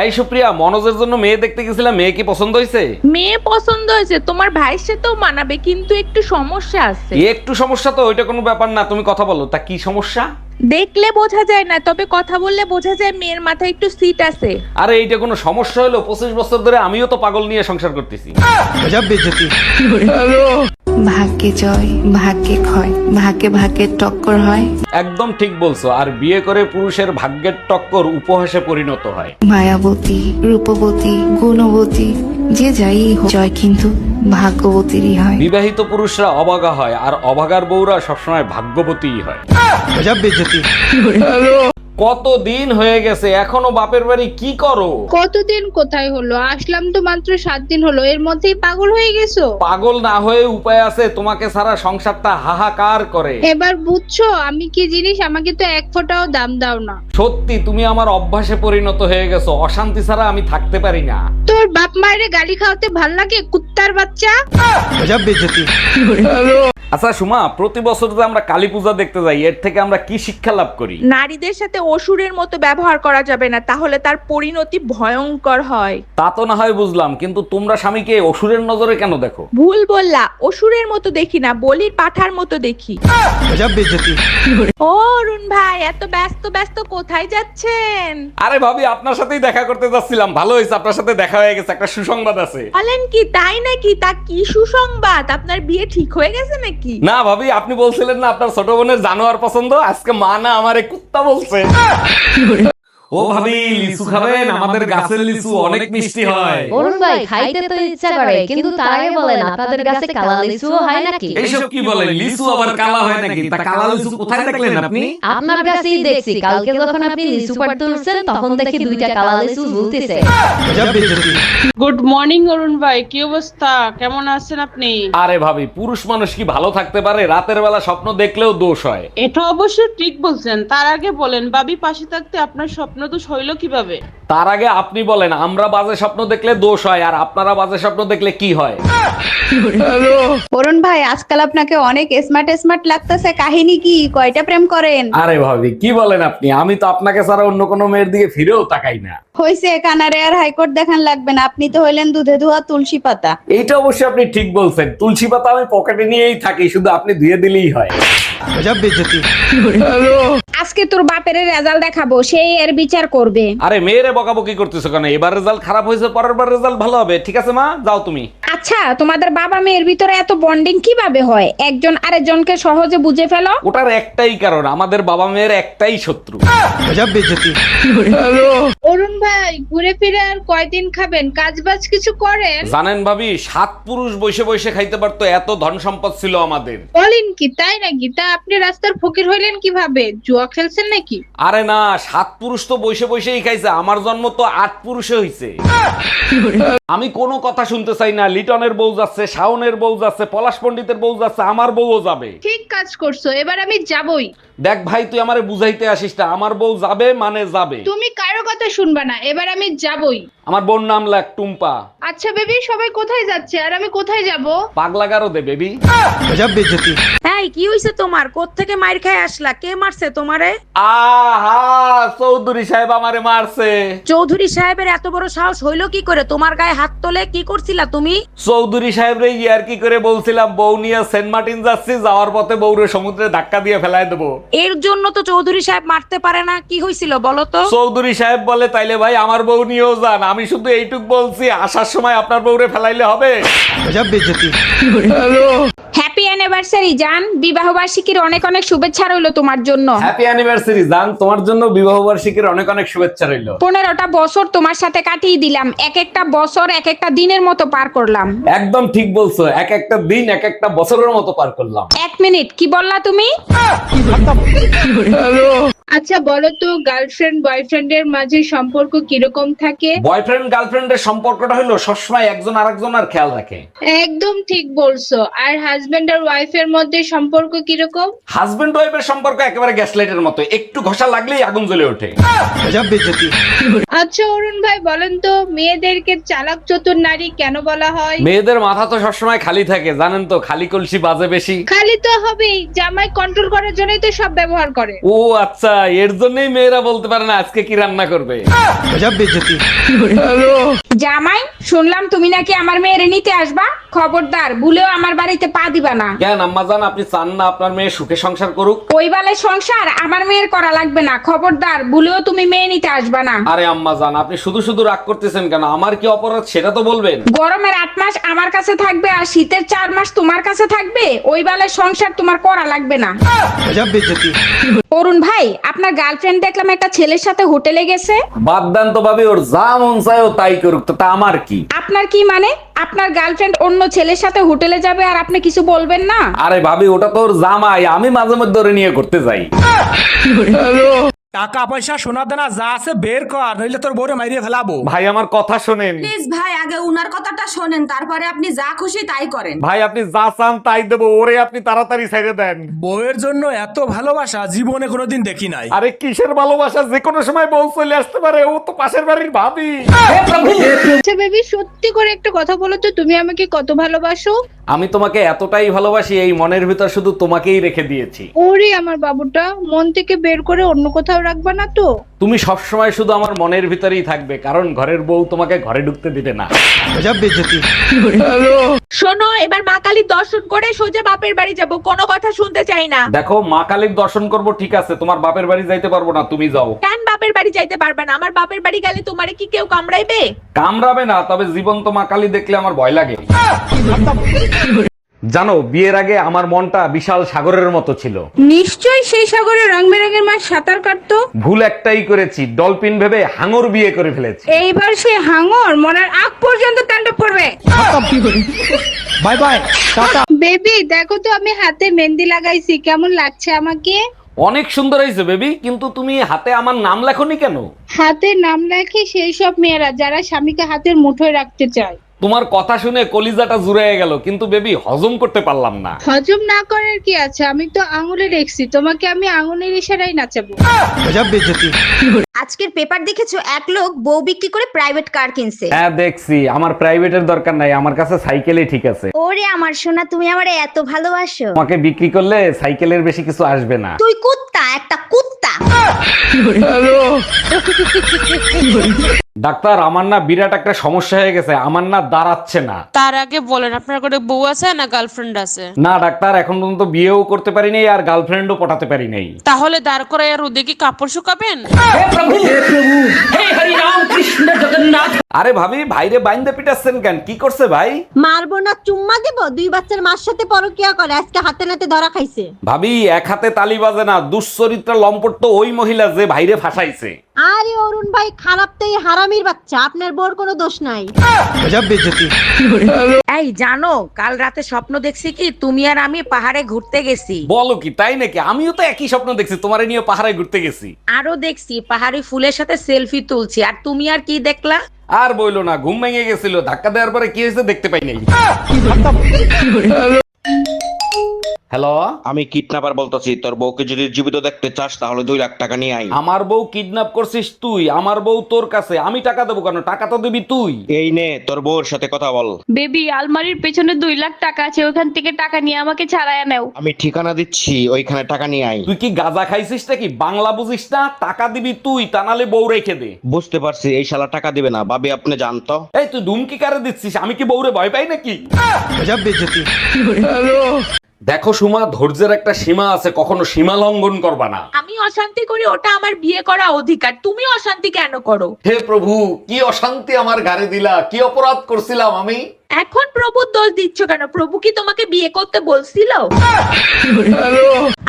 এই সুপ্রিয়া, মনোজের জন্য মেয়ে দেখতে গেছিলাম, মেয়ে কি পছন্দ হয়েছে? মেয়ে পছন্দ হয়েছে, তোমার ভাইয়ের সাথেও মানাবে, কিন্তু একটু সমস্যা আছে। একটু সমস্যা তো, ওইটা কোনো ব্যাপার না, তুমি কথা বলো। তা কি সমস্যা? দেখলে বোঝা যায় না, তবে কথা বললে বোঝা যায় মেয়ের মাথায় একটু সিট আছে। আরে এইটা কোনো সমস্যা হলো? 25 বছর ধরে আমিও তো পাগল নিয়ে সংসার করতেছি। ভাগ্যে জয় ভাগ্যে ক্ষয়, ভাগ্যে ভাগ্যের টক্কর হয়। একদম ঠিক বলছো। আর বিয়ে করে পুরুষের ভাগ্যের টক্কর উপহাসে পরিণত হয়। মায়াবতী, রূপবতী, গুণবতী, যে যাই হোক, জয় কিন্তু ভাগ্যবতীরই হয়। বিবাহিত পুরুষরা অভাগা হয়, আর অভাগার বউরা সবসময় ভাগ্যবতীই হয়। কতদিন হয়ে গেছে, এখনো বাপের বাড়ি কি করো? কতদিন কোথায় হলো? আসলাম তো মাত্র 7 দিন হলো, এর মধ্যেই পাগল হয়ে গেছো? পাগল না হয়ে উপায় আছে? তোমাকে ছাড়া সংসারটা হাহাকার করে। এবার বুঝছো আমি কি জিনিস? আমাকে তো এক ফোঁটাও দাম দাও না। সত্যি তুমি আমার অভ্যাসে পরিণত হয়ে গেছো, অশান্তি ছাড়া আমি থাকতে পারি না। তোর বাপ মায়ের গালি খাওয়াতে ভাল লাগে, কুত্তার বাচ্চা। আচ্ছা সুমা, প্রতি বছর যে আমরা কালী পূজা দেখতে যাই, এর থেকে আমরা কি শিক্ষা লাভ করি? নারীদের সাথে অসুরের মতো ব্যবহার করা যাবে না, তাহলে তার পরিণতি ভয়ঙ্কর হয়। তা তো না হয় বুঝলাম, কিন্তু তোমরা স্বামীকে অসুরের নজরে কেন দেখো? ভুল বললা, অসুরের মতো দেখি না, বলির পাঠার মতো দেখি। ও অরুণ ভাই, এত ব্যস্ত ব্যস্ত কোথায় যাচ্ছেন? আরে ভাবি, আপনার সাথেই দেখা করতে যাচ্ছিলাম। ভালো হয়েছে আপনার সাথে দেখা হয়ে গেছে, একটা সুসংবাদ আছে। বলেন কি, তাই নাকি? তা কি সুসংবাদ? আপনার বিয়ে ঠিক হয়ে গেছে নাকি? না ভাবি, আপনি বলছিলেন না আপনার ছোট বোনের জানোয়ার পছন্দ, আজকে মা না আমারে কুত্তা বলছে। ও ভাবি, লিচু খাবেন? আমাদের গাছের লিচু অনেক মিষ্টি হয়। অরুণ ভাই, খাইতে তো ইচ্ছা করে, কিন্তু তার আগে বলেন আপনাদের কাছে কালা লিচুও হয় নাকি? এইসব কি বলেন? লিচু আবার কালা হয় নাকি? তা কালা লিচু কোথায় দেখলেন আপনি? আপনার কাছেই দেখছি, কালকে যখন আপনি লিচু পাড় তুলছেন তখন দেখি দুইটা কালা লিচু ঝুলতেছে। গুড মর্নিং অরুণ ভাই, কি অবস্থা? কেমন আছেন আপনি? আরে ভাবি, পুরুষ মানুষ কি ভালো থাকতে পারে? রাতের বেলা স্বপ্ন দেখলেও দোষ হয়। এটা অবশ্য ঠিক বলছেন। তার আগে বলেন, বাবি পাশে থাকতে আপনার স্বপ্ন দোষ হইল কিভাবে? তার আগে আপনি বলেন, আমরা বাজে স্বপ্ন দেখলে দোষ হয়, আর আপনারা বাজে স্বপ্ন দেখলে কি হয়? অরুণ ভাই, আজকাল আপনাকে অনেক স্মার্ট স্মার্ট লাগতেছে। কাহিনী কি? কয়টা প্রেম করেন? আরে ভাবি, কি বলেন আপনি? আমি তো আপনাকে ছাড়া অন্য কোনো মেয়ের দিকে ফিরেও তাকাই না। হইছে, কানারে আর হাইকোর্ট দেখান লাগবে না। আপনি তো হইলেন দুধে ধোয়া তুলসী পাতা। এইটা অবশ্যই আপনি ঠিক বলছেন। তুলসী পাতা আমি পকেটে নিয়েই থাকি, শুধু আপনি ধুয়ে দিলেই হয়। আজকে তোর বাপের রেজাল্ট দেখাবো, সেই এর বিচার করবে। আরে মেয়েরে বকাবকি করতেছো কেন? এবার রেজাল্ট খারাপ হয়েছে, পরের বার রেজাল্ট ভালো হবে। ঠিক আছে মা, যাও তুমি। আচ্ছা, তোমাদের বাবা মেয়ের ভিতরে এত বন্ডিং কিভাবে হয়? একজন আরেকজনকে সহজে বুঝে ফেলো। ওটার একটাই কারণ, আমাদের বাবা মেয়ের একটাই শত্রু। অরুণ ভাই, ঘুরে ফিরে আর কয়দিন খাবেন? কাজ বাজ কিছু করেন? জানেন ভাবি, 7 পুরুষ বসে বসে খাইতে পারতো, এত ধন সম্পদ ছিল আমাদের। বলেন কি? তাই নাকি? তা আপনি রাস্তার ফকির হইলেন কিভাবে? জুয়া খেলছেন নাকি? আরে না, 7 পুরুষ তো বসে বসেই খাইছে, আমার জন্ম তো 8 পুরুষে হইছে। আমি কোনো কথা শুনতে চাই না। লিটনের বউ যাচ্ছে, শাওনের বউ যাচ্ছে, পলাশ পণ্ডিতের বউ যাচ্ছে, আমার বউও যাবে। ঠিক কাজ করছো, এবার আমি যাবই। দেখ ভাই, তুই আমারে বুঝাইতে আসিস না, আমার বউ যাবে মানে যাবে। তুমি কারো কথা শুনবা না, এবার আমি যাবই। আমার বোন নাম লাগ টুম্পা। আচ্ছা বেবি, সবাই কোথায় যাচ্ছে আর আমি কোথায় যাব? পাগলা গারো দে বেবি। এই, কি হইছে তোমার? কোত্থেকে মাইর খাই আসলা? কে মারছে তোমারে? আহা, চৌধুরী সাহেব আমারে মারছে। চৌধুরী সাহেবের এত বড় সাহস হইলো কি করে? তোমার গায়ে হাত তোলে কি করছিলা তুমি? চৌধুরী সাহেব রে ইয়ার কি করে বলছিলাম, বউ নিয়ে সেন্ট মার্টিন যাচ্ছি, যাওয়ার পথে বউরে সমুদ্রে ধাক্কা দিয়ে ফেলায় দেবো। এর জন্য তো চৌধুরী সাহেব মারতে পারে না। কি হয়েছিল বলো তো? চৌধুরী সাহেব বলে, তাইলে ভাই আমার বউ নিয়েও যান। আমি শুধু এইটুক বলছি, আসার সময় আপনার বউরে ফেলাইলে হবে। হ্যাপি অ্যানিভার্সারি জান, বিবাহ বার্ষিকীর অনেক অনেক শুভেচ্ছা রইলো তোমার জন্য। হ্যাপি অ্যানিভার্সারি জান, তোমার জন্য বিবাহ বার্ষিকীর অনেক অনেক শুভেচ্ছা রইল। 15টা বছর তোমার সাথে কাটিয়ে দিলাম, এক একটা বছর এক একটা দিনের মতো পার করলাম। একদম ঠিক বলছো, এক একটা দিন এক একটা বছরের মতো পার করলাম। 1 মিনিট, কি বললা তুমি? আচ্ছা বলো তো, গার্লফ্রেন্ড বয়ফ্রেন্ডের মাঝে সম্পর্ক কিরকম থাকে? বয়ফ্রেন্ড গার্লফ্রেন্ডের সম্পর্কটা হলো সবসময় একজন আরেকজনের খেয়াল রাখে। একদম ঠিক বলছো। আর হাজবেন্ড আর ওয়াইফের মধ্যে সম্পর্ক কিরকম? হাজবেন্ড ওয়াইফের সম্পর্ক একেবারে গ্যাস লাইটের মতো, একটু ঘষা লাগলেই আগুন জ্বলে ওঠে। আচ্ছা অরুণ ভাই, বলেন তো, মেয়েদেরকে চালাক চতুর নারী কেন বলা হয়? মেয়েদের মাথা তো সবসময় খালি থাকে, জানেন তো, খালি কলসি বাজে বেশি। খালি তো হবেই, জামাই কন্ট্রোল করার জন্যই তো সব ব্যবহার করে। ও আচ্ছা, এর জন্যই মেয়েরা বলতে পারে না আজকে কি রান্না করবে। জামাই, শুনলাম তুমি নাকি আমার মেয়েরে নিতে আসবা। খবরদার, ভুলেও আমার বাড়িতে পা দিবা না। কেন আম্মাজান, আপনি চান না আপনার মেয়ে সুখে সংসার করুক? ওই বালে সংসার আমার মেয়ের করা লাগবে না। খবরদার, ভুলেও তুমি মেয়ে নিতে আসবা না। আরে আম্মাজান, আপনি শুধু শুধু রাগ করতেছেন কেন? আমার কি অপরাধ সেটা তো বলবেন। গরমের 8 মাস আমার কাছে থাকবে আর শীতের 4 মাস তোমার কাছে থাকবে। ওই বালে সংসার তোমার করা লাগবে না। অরুণ ভাই, আপনার গার্লফ্রেন্ড দেখলাম একটা ছেলের সাথে হোটেলে গেছে। বাদ দেন তো ভাবি, ওর যা মন চায় ও তাই করুক, তো তা আমার কি? আপনার কি মানে? আপনার গার্লফ্রেন্ড অন্য ছেলের সাথে হোটেলে যাবে আর আপনি কিছু বলবেন না? আরে ভাবি, ওটা তো ওর জামাই, আমি মাঝে মধ্যে ওরে নিয়ে করতে যাই। টাকা পয়সা সোনা দানা যা আছে বের কর, নইলে তোর বউরে মাইরিয়ে ফেলাবো। ভাই আমার কথা শোনেন। প্লিজ ভাই, আগে উনার কথাটা শোনেন, তারপরে আপনি যা খুশি তাই করেন। ভাই আপনি যা চান তাই দেবো, ওরে আপনি তাড়াতাড়ি ছেড়ে দেন। বউয়ের জন্য এত ভালোবাসা জীবনে কোনোদিন দেখি নাই। আরে কিসের ভালোবাসা, যে কোনো সময় বউ চলে আসতে পারে, ও তো পাশের বাড়ির ভাবি। আচ্ছা বেবি, সত্যি করে একটা কথা বলো তো, তুমি আমাকে কত ভালোবাসো? আমি তোমাকে এতটাই ভালোবাসি, এই মনের ভিতর শুধু তোমাকেই রেখে দিয়েছি। ওরে আমার বাবুটা, মন থেকে বের করে অন্য কোথাও রাখবা না তো? তুমি সবসময় শুধু আমার মনের ভিতরেই থাকবে, কারণ ঘরের বউ তোমাকে ঘরে ঢুকতে দিবে না। শোনো, এবার মা কালীর দর্শন করে সোজা বাপের বাড়ি যাব, কোনো কথা শুনতে চাই না। দেখো, মা কালীর দর্শন করব ঠিক আছে, তোমার বাপের বাড়ি যাইতে পারবো না, তুমি যাও। কেন বাপের বাড়ি যাইতে পারবে না? আমার বাপের বাড়ি গেলে তোমারে কি কেউ কামড়াইবে? কামড়াবে না, তবে জীবন্ত মা কালী দেখলে আমার ভয় লাগে। জানো, বিয়ের আগে আমার মনটা বিশাল সাগরের মতো ছিল। নিশ্চয়ই সেই সাগরে রং বেরঙের মাছ সাঁতার কাটতো। ভুল একটাই করেছি, ডলফিন ভেবে হাঙর বিয়ে করে ফেলেছি। এইবার সে হাঙর মরার আগ পর্যন্ত তাণ্ডব করবে। Bye bye, tata. বেবি দেখো তো, আমি হাতে মেহেন্দি লাগাইছি, কেমন লাগছে আমাকে? অনেক সুন্দর হয়েছে বেবি, কিন্তু তুমি হাতে আমার নাম লেখনি কেন? হাতে নাম লেখে সেই সব মেয়েরা যারা স্বামীকে হাতের মুঠোয় রাখতে চায়। তোমার কথা শুনে কলিজাটা জুড়ে গেল, কিন্তু বেবি হজম করতে পারলাম না। হজম না করার কি আছে, আমি তো আঙুলে রেখছি, তোমাকে আমি আঙুলের ইশারায় নাচাবো। আজকের পেপার দেখেছো, এক লোক বউ বিক্রি করে প্রাইভেট কার কিনছে। হ্যাঁ দেখছি, আমার প্রাইভেটের দরকার নাই, আমার কাছে সাইকেলই ঠিক আছে। ওরে আমার সোনা, তুমি আমারে এত ভালোবাসো। তোমাকে বিক্রি করলে সাইকেলের বেশি কিছু আসবে না। তুই কুত্তা, একটা কুত্তা। ডাক্তার, আমার না বিরাট একটা সমস্যা হয়ে গেছে, আমার না দাঁড়াচ্ছে না। তার আগে বলেন, আপনার করে বউ আছে না গার্লফ্রেন্ড আছে? না ডাক্তার, এখন পর্যন্ত বিয়েও করতে পারি নাই আর গার্লফ্রেন্ডও পটাতে পারি নাই। তাহলে দাঁড় করে আর রোদে কি কাপড় শুকাবেন? আরে ভাবি, ভাইরে বাইন্দে পিটাচ্ছেন কেন? কি করছে ভাই? মারবো না, চুম্মা দেব? 2 বাচ্চার মার সাথে পরকিয়া করে, আজকে হাতে নাতে ধরা খাইছে। ভাবি, এক হাতে তালি বাজে না, দুশ্চরিত্রা লম্পট তো ওই মহিলা যে ভাইরে ফাঁসাইছে। আরে অরুণ ভাই, খারাপ তো এই হারামির বাচ্চা, আপনার বউর কোনো দোষ নাই। এই জানো, কাল রাতে স্বপ্ন দেখছি কি তুমি আর আমি পাহাড়ে ঘুরতে গেছি। বলো কি, তাই নাকি? আমিও তো একই স্বপ্ন দেখছি, তোমারে নিয়ে পাহাড়ে ঘুরতে গেছি। আরো দেখছি পাহাড়ি ফুলের সাথে সেলফি তুলছি। আর তুমি আর কি দেখলা? আর বইলো না, ঘুম ভেঙে গেছিল, ধাক্কা দেওয়ার পরে কি হয়েছে দেখতে পাই নাই। হ্যালো, আমি কিডন্যাপার বলতেছি, তোর বউকে যদি জীবিত দেখতে চাস তাহলে 2 লাখ টাকা নিয়ে আয়। আমার বউ কিডন্যাপ করছিস তুই? আমার বউ তোর কাছে, আমি টাকা দেবো কেন? টাকা তো দিবি তুই। এই নে, তোর বউর সাথে কথা বল। বেবি, আলমারির পেছনে 2 লাখ টাকা আছে, ওখান থেকে টাকা নিয়ে আমাকে ছাড়াইয়া নাও। আমি ঠিকানা দিচ্ছি, ওইখানে টাকা নিয়ে আয়। তুই কি গাঁজা খাইছিস নাকি? বাংলা বুঝিস না? টাকা দিবি তুই, তা নালে বউ রেখে দে। বুঝতে পারছি, এই শালা টাকা দিবে না। ভাবি আপনি জানতো? এই তুই ধুমকি কারে দিচ্ছিস? আমি কি বউরে ভয় পাই নাকি? দেখো সুমা, ধৈর্যের একটা সীমা আছে, কখনো সীমা লঙ্ঘন করবা না। আমি অশান্তি করি, ওটা আমার বিয়ে করা অধিকার। তুমি অশান্তি কেন করো? হে প্রভু, কি অশান্তি আমার গাড়ি দিলা, কি অপরাধ করছিলাম আমি? এখন প্রভুর দোষ দিচ্ছ কেন? প্রভু কি তোমাকে বিয়ে করতে বলছিল?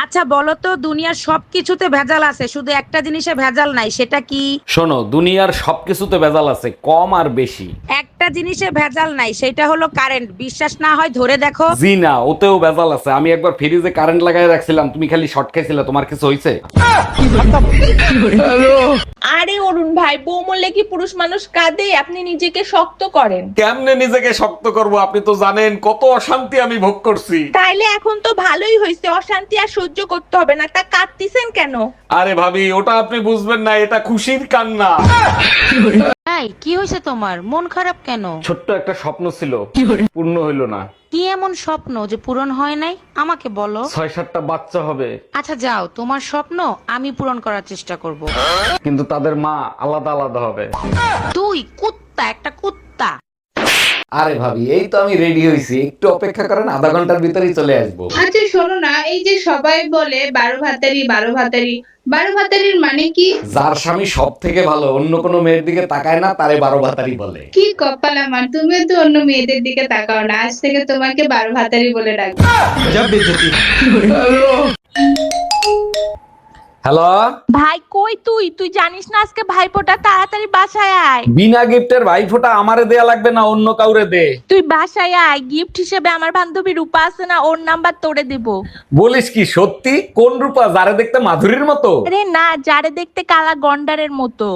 আচ্ছা বলো তো, দুনিয়ার সবকিছুতে ভেজাল আছে, শুধু একটা জিনিসে ভেজাল নাই, সেটা কি? শোনো, দুনিয়ার সবকিছুতে ভেজাল আছে, কম আর বেশি। একটা জিনিসে ভেজাল নাই, সেটা হলো কারেন্ট। বিশ্বাস না হয় ধরে দেখো। জি না, ওতেও ভেজাল আছে। আমি একবার ফ্রিজে কারেন্ট লাগাই রাখছিলাম, তুমি খালি শর্ট খাইছিলে, তোমার কিছু হইছে? আরে অরুণ ভাই, বউ মরলে কি পুরুষ মানুষ কাঁদে? আপনি নিজেকে শক্ত করেন। কেমনে নিজেকে শক্ত করব? আপনি তো জানেন কত অশান্তি আমি ভোগ করছি। তাইলে এখন তো ভালোই হয়েছে, অশান্তি আর সহ্য করতে হবে না। তা কাঁদতিছেন কেন? আরে ভাবি, ওটা আপনি বুঝবেন না, এটা খুশির কান্না। এই কি হয়েছে তোমার, মন খারাপ কেন? ছোট্ট একটা স্বপ্ন ছিল, পূর্ণ হইলো না। কি এমন স্বপ্ন যে পূরণ হয় নাই আমাকে বলো। 6-7টা বাচ্চা হবে, আচ্ছা যাও, তোমার স্বপ্ন আমি পূরণ করার চেষ্টা করব। কিন্তু তাদের মা আলাদা আলাদা হবে। তুই কুত্তা, একটা কুত্তা। আরে ভাবি, এই তো আমি রেডি হইছি, একটু অপেক্ষা করেন, আধা ঘন্টার ভিতরেই চলে আসবো। আচ্ছা শোনো না, এই যে সবাই বলে 12 ভাতারি 12 ভাতারি, 12 ভাতারির মানে কি? যার স্বামী সব থেকে ভালো, অন্য কোনো মেয়ের দিকে তাকায় না, তারে 12 ভাতারি বলে। কি কপাল আমার, তুমিও তো অন্য মেয়েদের দিকে তাকাও না, আজ থেকে তোমাকে 12 ভাতারি বলে ডাকবো। হ্যালো ভাই কই তুই? তুই জানিস না আজকে ভাইফোঁটা, তাড়াতাড়ি বাসায় আয়। বিনা গিফটের ভাইফোঁটা আমারে দেয়া লাগবে না, অন্য কাউরে দে। তুই বাসায় আয়, গিফট হিসেবে আমার বান্ধবী রূপা আছে না, ওর নাম্বার তোরে দেব। বলিস কি সত্যি? কোন রূপা? যারে দেখতে মাধুরীর মতো? আরে না, যারে দেখতে কালা গন্ডারের মতো।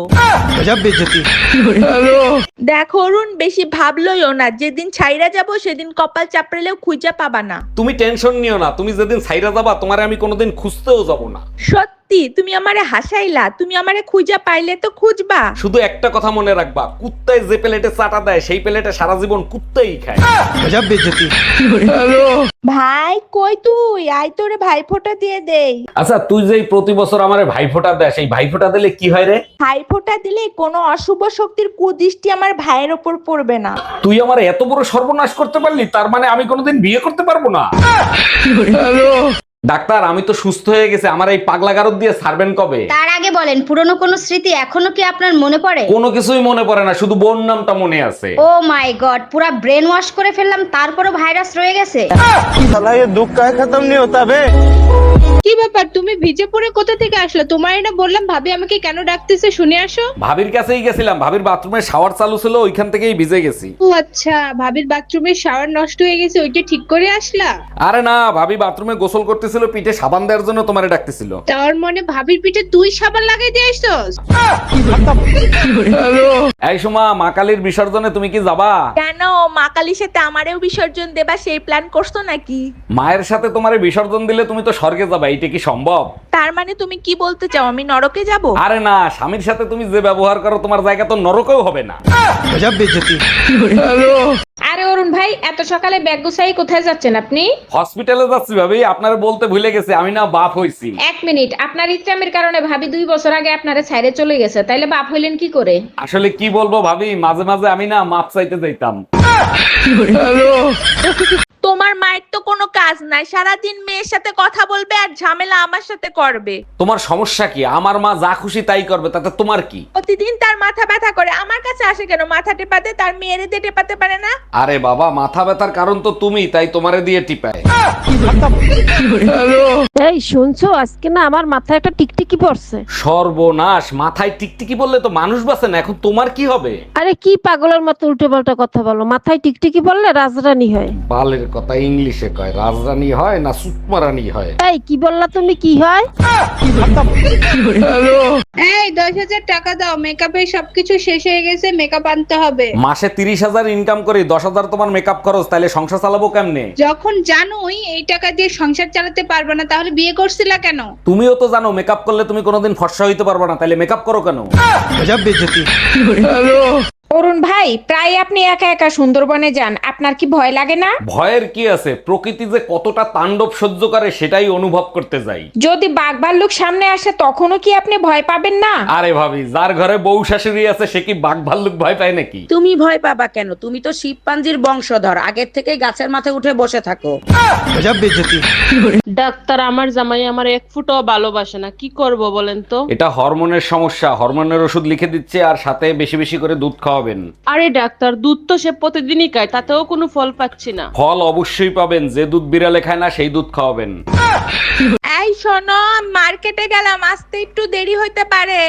দেখো অরুণ, বেশি ভাবলইও না, যেদিন ছাইরা যাব সেদিন কপাল চাপড়েলেও খুঁজে পাবা না। তুমি টেনশন নিও না, তুমি যেদিন সাইরা যাবা তোমারে আমি কোনোদিন খুঁজতেও যাব না। সত্যি তুমি আমারে হাসাইলা, তুমি আমারে খুঁজা পাইলে তো খুঁজবা। শুধু একটা কথা মনে রাখবা, কুত্তায় যে প্লেটে চাটা দেয় সেই প্লেটে সারা জীবন কুত্তাই খায়। ভাই কই তুই? আয় তোরে ভাইফোঁটা দিয়ে দেই। আচ্ছা, তুই যেই প্রতি বছর আমারে ভাইফোঁটা দেয়, সেই ভাইফোঁটা দিলে কি হয় রে? ভাইফোঁটা দিলে কোনো অশুভ শক্তির কুদৃষ্টি আমার ভাইয়ের ওপর পড়বে না। তুই আমার এত বড় সর্বনাশ করতে পারলি, তার মানে আমি কোনোদিন বিয়ে করতে পারবো না। ডাক্তার, আমি তো সুস্থ হয়ে গেছে, আমার এই পাগলা গারদ দিয়ে ছাড়বেন কবে? তার আগে বলেন, পুরনো কোনো স্মৃতি এখনো কি আপনার মনে পড়ে? কোনো কিছুই মনে পড়ে না, শুধু বোন নামটা মনে আছে। ও মাই গড, পুরা ব্রেন ওয়াশ করে ফেললাম, তারপরও ভাইরাস রয়ে গেছে। কি ব্যাপার, তুমি ভিজে পড়ে কোথা থেকে আসলে? তোমার না বললাম ভাবি আমাকে কেন ডাকতেছে, শুনে আসো। ভাবির কাছেই গেছিলাম, ভাবির বাথরুমে শাওয়ার চালু ছিল, ওইখান থেকেই ভিজে গেছি। ও আচ্ছা, ভাবির বাথরুমের শাওয়ার নষ্ট হয়ে গেছে, ওইটা ঠিক করে আসলা? আরে না, ভাবি বাথরুমে গোসল করতেছিল, পিঠে সাবান দেওয়ার জন্য তোমারে ডাকতেছিল। তার মানে ভাবির পিঠে তুই সাবান লাগাই দিয়ে আসছস? এই সুমা, মা কালীর বিসর্জনে তুমি কি যাবা? কেন, মা কালীর সাথে আমারেও বিসর্জন দেবা সেই প্ল্যান করছো নাকি? মায়ের সাথে তোমারে বিসর্জন দিলে তুমি তো স্বর্গে যাবা, এইটা কি সম্ভব? তার মানে তুমি কি বলতে চাও আমি নরকে যাব? আরে না, স্বামীর সাথে তুমি যে ব্যবহার করো তোমার জায়গা তো নরকেও হবে না। আরে অরুণ ভাই, এত সকালে ব্যাগ গুছাই কোথায় যাচ্ছেন আপনি? হসপিটালে যাচ্ছি ভাবি, আপনারা বলতে ভুলে গেছি, আমি না বাপ হইছি। 1 মিনিট, আপনার ইচ্ছামের কারণে ভাবি 2 বছর আগে আপনারে ছাইরে চলে গেছে, তাইলে বাপ হইলেন কি করে? আসলে কি বলবো ভাবি, মাঝে মাঝে আমি না মাপ চাইতে যাইতাম। তোমার মায়ের তো কোনো কাজ নাই, সারাদিন মেয়ের সাথে কথা বলবে আর ঝামেলা আমার সাথে করবে। তোমার সমস্যা কি? আমার মা যা খুশি তাই করবে, তাতে তোমার কি? প্রতিদিন তার মাথা ব্যথা করে, আমার কাছে আসে কেন মাথা টেপাতে? তার মেয়েরে দিয়ে টেপাতে পারে না? আরে বাবা, মাথা ব্যথার কারণ তো তুমি, তাই তোমারে দিয়ে টিপায়। এই শুনছো, আজকে না আমার মাথায় একটা টিকটিকি পড়ছে। সর্বনাশ, মাথায় টিকটিকি বললে তো মানুষ বাঁচে না, এখন তোমার কি হবে? আরে কি পাগলের মতো উল্টো পাল্টা কথা বলো, মাথায় টিকটিকি পড়লে রাজরানী হয়। বালের কথা ইংলিশে কয়, রাজরানী হয় না সুতমারানি হয়? এই কি বললা তুমি, কি হয়? এই 10,000 টাকা দাও, মেকআপের সবকিছু শেষ হয়ে গেছে, মেকআপ আনতে হবে। মাসে 30,000 ইনকাম করি, 10,000 তোমার মেকআপ খরচ, তাইলে সংসার চালাবো কেমনে? যখন জানোই এই টাকা দিয়ে সংসার চালাতে পারবে না, তাহলে বিয়ে করছিলা কেন? তুমিও তো জানো মেকআপ করলে তুমি কোনোদিন ফর্সা হইতে পারবে না, তাইলে মেকআপ করো কেন? অরুণ ভাই, প্রায় আপনি একা একা সুন্দরবনে যান, আপনার কি ভয় লাগে না? ভয়ের কি আছে, প্রকৃতি যে কতটা তাণ্ডব সহ্য করে সেটাই অনুভব করতে যাই। যদি বাঘ ভাল্লুক সামনে আসে তখনও কি আপনি ভয় পাবেন না? আরে ভাবি, যার ঘরে বউ শাশুড়ি আছে সে কি বাঘ ভাল্লুক ভয় পায় নাকি? তুমি ভয় পাবা কেন? তুমি তো শিবপাঞ্জির বংশধর, আগের থেকে গাছের মাথায় উঠে বসে থাকো। ডাক্তার, আমার জামাই আমার 1 ফুটও ভালোবাসে না, কি করব বলেন তো? এটা হরমোনের সমস্যা, হরমোনের ওষুধ লিখে দিচ্ছে, আর সাথে বেশি বেশি করে দুধ খাওয়াবেন। আরে ডাক্তার, দুধ তো সে প্রতিদিনই খায়, তাতেও কোনো ফল পাচ্ছি না। ফল অবশ্যই পাবেন, যে দুধ বিড়ালে খায় না সেই দুধ খাওয়াবেন। এই শোনো, মার্কেটে গেলাম, আসতে একটু দেরি হইতে পারে।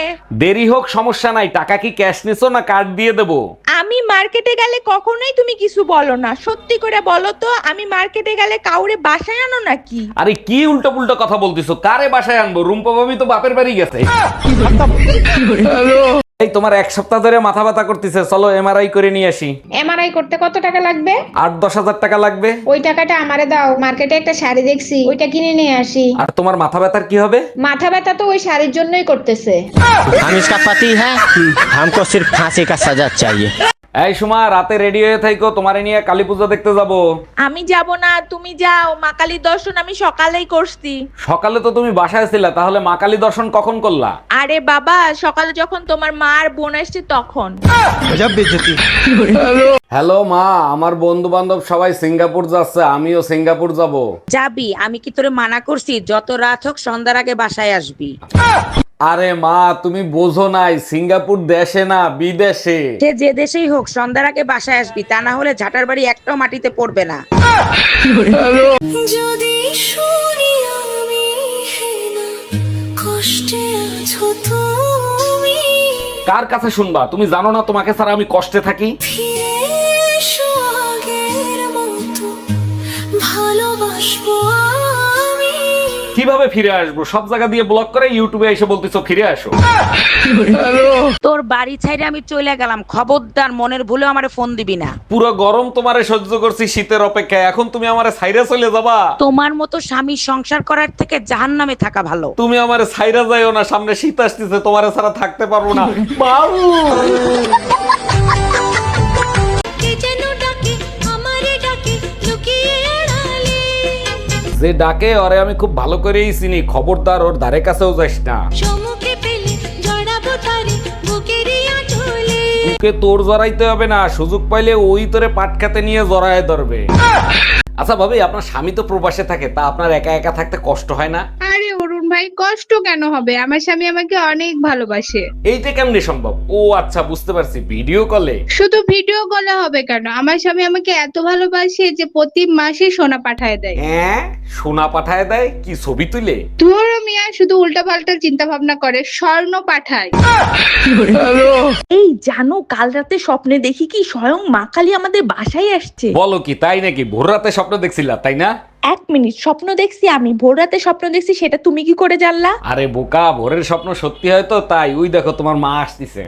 দেরি হোক সমস্যা নাই, টাকা কি ক্যাশ নিছো না কার্ড দিয়ে দেবো? আমি মার্কেটে গেলে কখনোই তুমি কিছু বলো না, সত্যি করে বলো তো, আমি মার্কেটে গেলে কাউরে বাসায় আনো নাকি? আরে কি উল্টো পুল্টো কথা বলতিছো, কারে বাসায় আনবো? রুম্পা ভাবি তো বাপের বাড়ি গেছে। এই তোমার 1 সপ্তাহ ধরে মাথা ব্যথা করতেছে, চলো এমআরআই করে নিয়ে আসি। এমআরআই করতে কত টাকা লাগবে? 8-10 হাজার টাকা লাগবে। ওই টাকাটা আমারে দাও, মার্কেটে একটা শাড়ি দেখছি, ওইটা কিনে নিয়ে আসি। আর তোমার মাথা ব্যথার কি হবে? মাথা ব্যথা তো ওই শাড়ির জন্যই করতেছে। हम इसका पति है, हमको सिर्फ फांसी का सजा चाहिए। এই সুমা, রাতে রেডি হয়ে থাইকো, তোমারে নিয়ে কালী পূজা দেখতে যাব। আমি যাব না, তুমি যাও। মা কালীর দর্শন আমি সকালেই করছি। সকালে তো তুমি বাসায় ছিলা, তাহলে মা কালী দর্শন কখন করলা? আরে বাবা, সকালে যখন তোমার মা আর বোন আসছে তখন। হ্যালো মা, আমার বন্ধু বান্ধব সবাই সিঙ্গাপুর যাচ্ছে, আমিও সিঙ্গাপুর যাব। যাবি? আমি কি তোরে মানা করছি? যত রাত হোক সন্ধ্যার আগে বাসায় আসবি। আরে মা, তুমি বোঝো নাই, সিঙ্গাপুর দেশে না বিদেশে। সে যে দেশেই হোক সন্ধ্যার আগে বাসায় আসবি, তা না হলে ঝাঁটার বাড়ি একটাও মাটিতে পড়বে না। যদি শুনি আমি কষ্টে আছো তুমি, কার কাছে শুনবা? তুমি জানো না তোমাকে ছাড়া আমি কষ্টে থাকি। ফিরে এসো আগের মতো, ভালোবাসবো আমি। কিভাবে ফিরে আসবো? সব জায়গা দিয়ে ব্লক করে ইউটিউবে এসে বলতেছো ফিরে আসো। তোর বাড়ি ছাইরে আমি চলে গেলাম, খবরদার মনের ভুলে আমারে ফোন দিবি না। পুরো গরম তোমারে সহ্য করছি শীতের অপেক্ষায়, এখন তুমি আমারে ছাইরা চলে যাবা? তোমার মতো স্বামী সংসার করার থেকে জাহান্নামে থাকা ভালো। তুমি আমারে ছাইরা যাইও না, সামনে শীত আসতেছে, তোমারে ছাড়া থাকতে পারবো না। বাবু কে যেন ডাকে, আমারে ডাকে, লুকিয়ে আড়ালে। যে ডাকে ওরে আমি খুব ভালো করেই চিনি, খবরদার ওর ধারে কাছেও যাস না। চমকে পেলে জড়াবো তারে বুকেরই আঁচলে। তোকে তোর জড়াইতে হবে না, সুযোগ পাইলে ওই তোরে পাট খেতে নিয়ে জড়ায় ধরবে। আচ্ছা ভাবি, আপনার স্বামী তো প্রবাসে থাকে, তা আপনার একা একা থাকতে কষ্ট হয় না? আরে অরুণ ভাই, কষ্ট কেন হবে? আমার স্বামী আমাকে অনেক ভালোবাসে। এইটা কেমনে সম্ভব? ও আচ্ছা, বুঝতে পারছি, ভিডিও কলে। শুধু ভিডিও কলে হবে কেন? আমার স্বামী আমাকে এত ভালোবাসে যে প্রতি মাসে সোনা পাঠায় দেয়। হ্যাঁ, সোনা পাঠায় দেয়? কি ছবি তুলে? ধরো মিয়া, শুধু উল্টাপাল্টা চিন্তা ভাবনা করে, স্বর্ণ পাঠায়। এই জানো, কাল রাতে স্বপ্নে দেখি কি স্বয়ং মা কালী আমাদের বাসায় আসছে। বলো কি, তাই নাকি? ভোর রাতে স্বপ্ন দেখছিলা তাই না? 1 মিনিট, স্বপ্ন দেখছি আমি? ভোর রাতে স্বপ্ন দেখছি, সেটা তুমি কি করে জানলা? আরে বোকা, ভোরের স্বপ্ন সত্যি হয় তো, তাই ওই দেখো তোমার মা আসতেছে।